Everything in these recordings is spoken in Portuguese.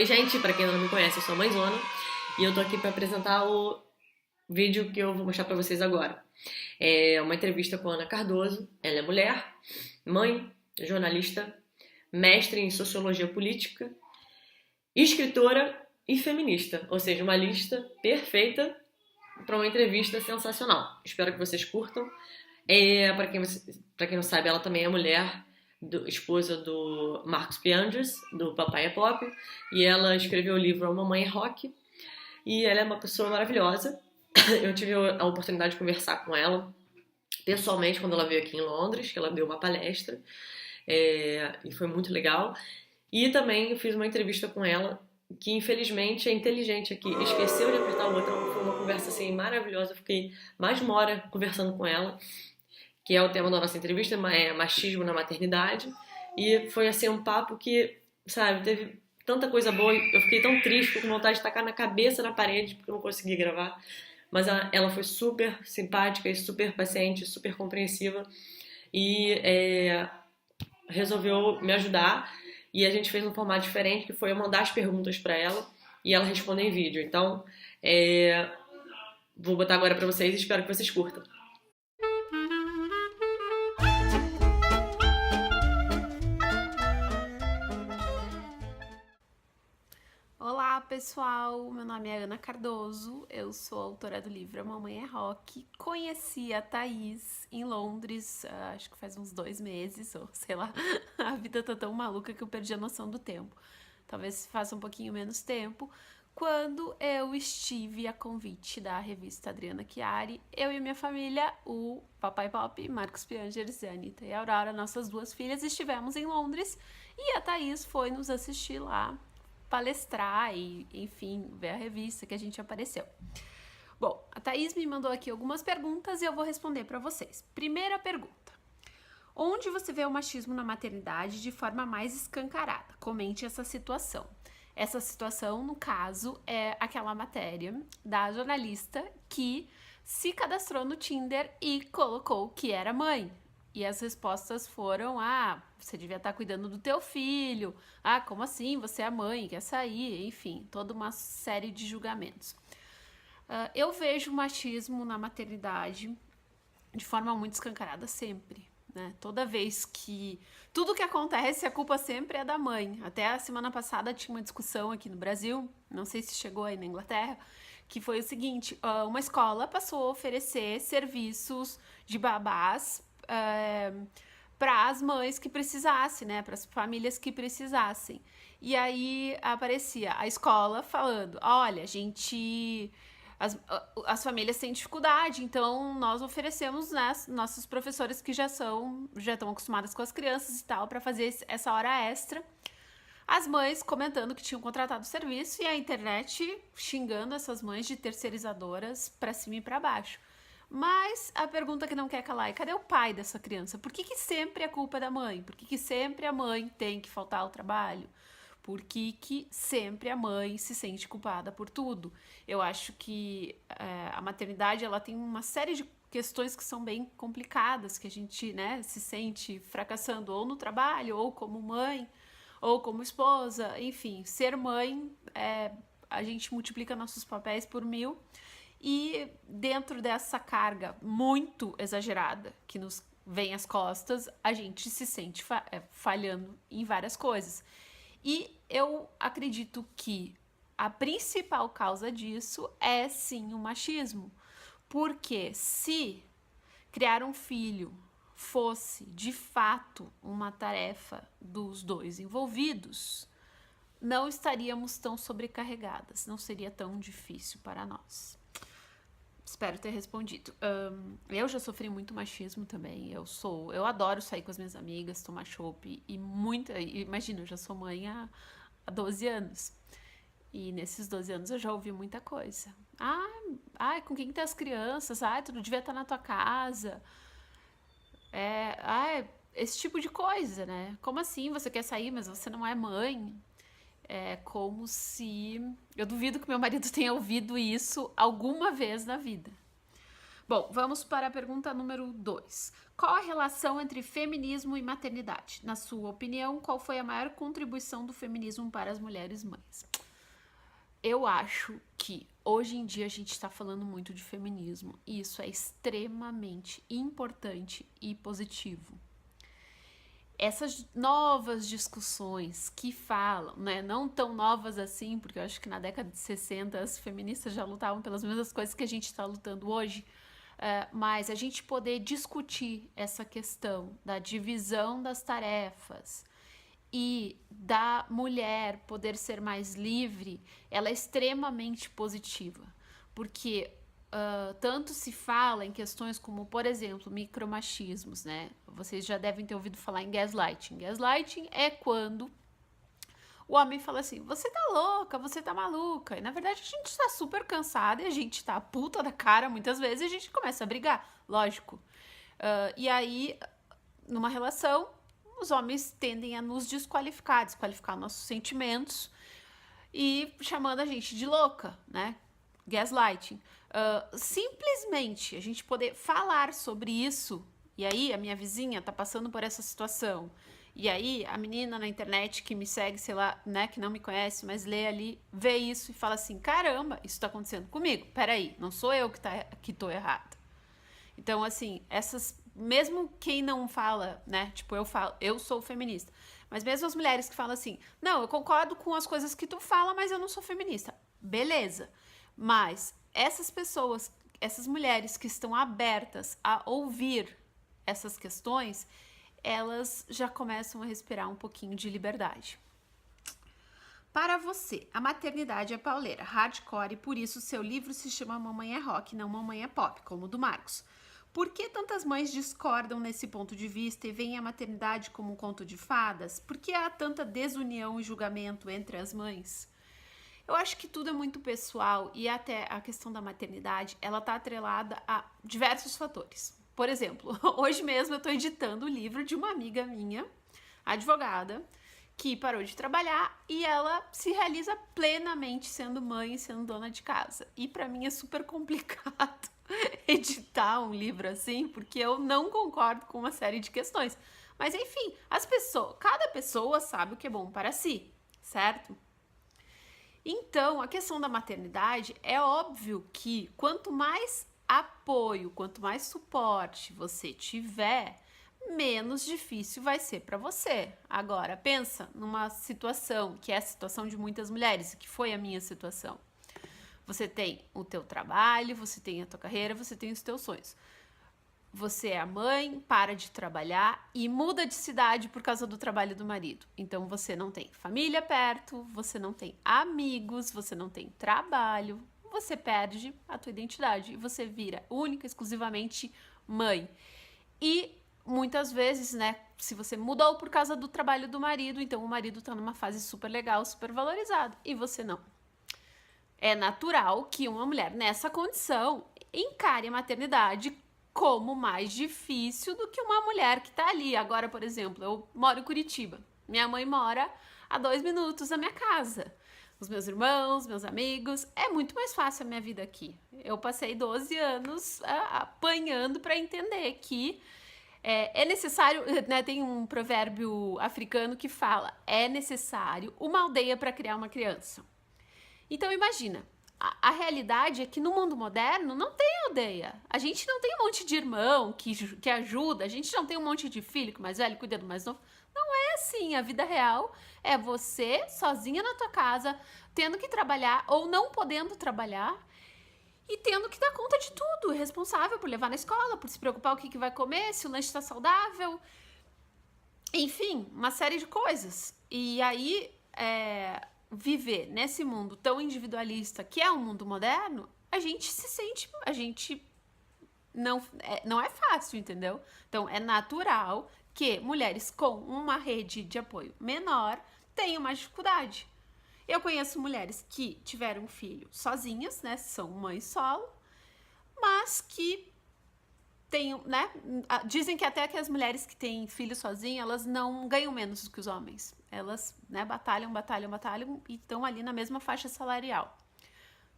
Oi, gente, pra quem não me conhece, eu sou a Mãezona e eu tô aqui pra apresentar o vídeo que eu vou mostrar pra vocês agora. É uma entrevista com a Ana Cardoso. Ela é mulher, mãe, jornalista, mestre em sociologia política, escritora e feminista, ou seja, uma lista perfeita para uma entrevista sensacional. Espero que vocês curtam. Para quem não sabe, ela também é mulher, esposa do Marcos Pianges, do Papai é Pop, e ela escreveu o livro A Mamãe é Rock, e ela é uma pessoa maravilhosa. Eu tive a oportunidade de conversar com ela pessoalmente quando ela veio aqui em Londres, que ela deu uma palestra, e foi muito legal. E também eu fiz uma entrevista com ela, que infelizmente é inteligente aqui, esqueceu de apertar o botão. Foi uma conversa assim maravilhosa, eu fiquei mais de uma hora conversando com ela, que é o tema da nossa entrevista, é machismo na maternidade. E foi assim um papo que, sabe, teve tanta coisa boa. Eu fiquei tão triste, com vontade de tacar na cabeça na parede, porque eu não consegui gravar. Mas ela foi super simpática e super paciente, super compreensiva. E resolveu me ajudar. E a gente fez um formato diferente, que foi eu mandar as perguntas para ela e ela responder em vídeo. Então, vou botar agora para vocês e espero que vocês curtam. Olá pessoal, meu nome é Ana Cardoso, eu sou autora do livro A Mamãe é Rock. Conheci a Thaís em Londres, acho que faz uns 2 meses, ou sei lá, a vida tá tão maluca que eu perdi a noção do tempo. Talvez faça um pouquinho menos tempo. Quando eu estive a convite da revista Adriana Chiari, eu e minha família, o Papai Pop, Marcos Piangers, a Anitta e a Aurora, nossas 2 filhas, estivemos em Londres e a Thaís foi nos assistir lá, palestrar e, enfim, ver a revista que a gente apareceu. Bom, a Thaís me mandou aqui algumas perguntas e eu vou responder para vocês. Primeira pergunta: onde você vê o machismo na maternidade de forma mais escancarada? Comente essa situação. Essa situação, no caso, é aquela matéria da jornalista que se cadastrou no Tinder e colocou que era mãe. E as respostas foram: você devia estar cuidando do teu filho, como assim, você é mãe, quer sair, enfim, toda uma série de julgamentos. Eu vejo machismo na maternidade de forma muito escancarada sempre, né? Toda vez que tudo que acontece, a culpa sempre é da mãe. Até a semana passada tinha uma discussão aqui no Brasil, não sei se chegou aí na Inglaterra, que foi o seguinte: uma escola passou a oferecer serviços de babás para as mães que precisassem, né, para as famílias que precisassem. E aí aparecia a escola falando: olha, as famílias têm dificuldade, então nós oferecemos, né, nossos professores que já estão acostumadas com as crianças e tal, para fazer essa hora extra. As mães comentando que tinham contratado o serviço e a internet xingando essas mães de terceirizadoras para cima e para baixo. Mas a pergunta que não quer calar é: cadê o pai dessa criança? Por que sempre a culpa é da mãe? Por que sempre a mãe tem que faltar ao trabalho? Por que sempre a mãe se sente culpada por tudo? Eu acho que a maternidade ela tem uma série de questões que são bem complicadas, que a gente, né, se sente fracassando ou no trabalho, ou como mãe, ou como esposa. Enfim, ser mãe, a gente multiplica nossos papéis por 1000. E dentro dessa carga muito exagerada que nos vem às costas, a gente se sente falhando em várias coisas. E eu acredito que a principal causa disso é sim o machismo. Porque se criar um filho fosse de fato uma tarefa dos 2 envolvidos, não estaríamos tão sobrecarregadas, não seria tão difícil para nós. Espero ter respondido. Eu já sofri muito machismo também. Eu adoro sair com as minhas amigas, tomar chopp e imagina, eu já sou mãe há 12 anos. E nesses 12 anos eu já ouvi muita coisa. Com quem tá as crianças? Tu não devia estar na tua casa. Esse tipo de coisa, né? Como assim você quer sair, mas você não é mãe? É como se... Eu duvido que meu marido tenha ouvido isso alguma vez na vida. Bom, vamos para a pergunta número 2. Qual a relação entre feminismo e maternidade? Na sua opinião, qual foi a maior contribuição do feminismo para as mulheres mães? Eu acho que hoje em dia a gente está falando muito de feminismo e isso é extremamente importante e positivo. Essas novas discussões que falam, né, não tão novas assim, porque eu acho que na década de 60 as feministas já lutavam pelas mesmas coisas que a gente está lutando hoje, mas a gente poder discutir essa questão da divisão das tarefas e da mulher poder ser mais livre, ela é extremamente positiva, porque tanto se fala em questões como, por exemplo, micromachismos, né? Vocês já devem ter ouvido falar em gaslighting. Gaslighting é quando o homem fala assim, você tá louca, você tá maluca. E na verdade a gente tá super cansada e a gente tá puta da cara muitas vezes e a gente começa a brigar, lógico. E aí, numa relação, os homens tendem a nos desqualificar nossos sentimentos e chamando a gente de louca, né? Gaslighting. Simplesmente a gente poder falar sobre isso, e aí a minha vizinha tá passando por essa situação, e aí a menina na internet que me segue, sei lá, né, que não me conhece, mas lê ali, vê isso e fala assim, caramba, isso tá acontecendo comigo, peraí, não sou eu que tô errada. Então, assim, mesmo quem não fala, né, tipo, eu sou feminista, mas mesmo as mulheres que falam assim, não, eu concordo com as coisas que tu fala, mas eu não sou feminista, beleza, mas essas pessoas, essas mulheres que estão abertas a ouvir essas questões, elas já começam a respirar um pouquinho de liberdade. Para você, a maternidade é pauleira, hardcore, e por isso seu livro se chama Mamãe é Rock, não Mamãe é Pop, como o do Marcos. Por que tantas mães discordam nesse ponto de vista e veem a maternidade como um conto de fadas? Por que há tanta desunião e julgamento entre as mães? Eu acho que tudo é muito pessoal e até a questão da maternidade, ela tá atrelada a diversos fatores. Por exemplo, hoje mesmo eu tô editando o livro de uma amiga minha, advogada, que parou de trabalhar e ela se realiza plenamente sendo mãe e sendo dona de casa. E pra mim é super complicado editar um livro assim, porque eu não concordo com uma série de questões. Mas enfim, cada pessoa sabe o que é bom para si, certo? Então, a questão da maternidade, é óbvio que quanto mais apoio, quanto mais suporte você tiver, menos difícil vai ser para você. Agora, pensa numa situação que é a situação de muitas mulheres, que foi a minha situação. Você tem o teu trabalho, você tem a tua carreira, você tem os teus sonhos. Você é a mãe, para de trabalhar e muda de cidade por causa do trabalho do marido. Então você não tem família perto, você não tem amigos, você não tem trabalho, você perde a tua identidade e você vira única, exclusivamente mãe. E muitas vezes, né, se você mudou por causa do trabalho do marido, então o marido tá numa fase super legal, super valorizado e você não. É natural que uma mulher nessa condição encare a maternidade como mais difícil do que uma mulher que tá ali. Agora, por exemplo, eu moro em Curitiba. Minha mãe mora a 2 minutos da minha casa. Os meus irmãos, meus amigos. É muito mais fácil a minha vida aqui. Eu passei 12 anos apanhando para entender que é necessário, né, tem um provérbio africano que fala, é necessário uma aldeia para criar uma criança. Então imagina, a realidade é que no mundo moderno não tem aldeia. A gente não tem um monte de irmão que ajuda, a gente não tem um monte de filho que o mais velho cuida do mais novo. Não é assim, a vida real é você sozinha na tua casa, tendo que trabalhar ou não podendo trabalhar e tendo que dar conta de tudo, responsável por levar na escola, por se preocupar o que vai comer, se o lanche está saudável, enfim, uma série de coisas. E aí, viver nesse mundo tão individualista que é o mundo moderno, a gente não é fácil, entendeu? Então é natural que mulheres com uma rede de apoio menor tenham mais dificuldade. Eu conheço mulheres que tiveram filho sozinhas, né? São mães solo, mas que têm, né? Dizem que até que as mulheres que têm filho sozinhas, elas não ganham menos do que os homens. Elas, né, batalham e estão ali na mesma faixa salarial.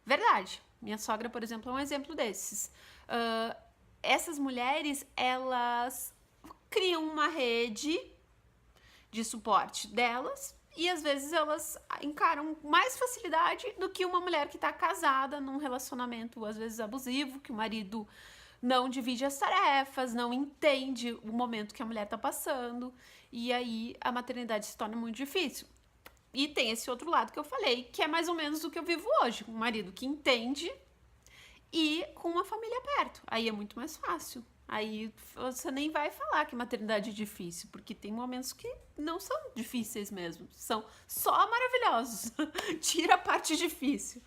Verdade. Minha sogra, por exemplo, é um exemplo desses. Essas mulheres, elas criam uma rede de suporte delas e às vezes elas encaram mais facilidade do que uma mulher que está casada num relacionamento às vezes abusivo, que o marido não divide as tarefas, não entende o momento que a mulher está passando, e aí a maternidade se torna muito difícil. E tem esse outro lado que eu falei, que é mais ou menos o que eu vivo hoje, um marido que entende e com uma família perto. Aí é muito mais fácil. Aí você nem vai falar que maternidade é difícil, porque tem momentos que não são difíceis mesmo, são só maravilhosos. Tira a parte difícil.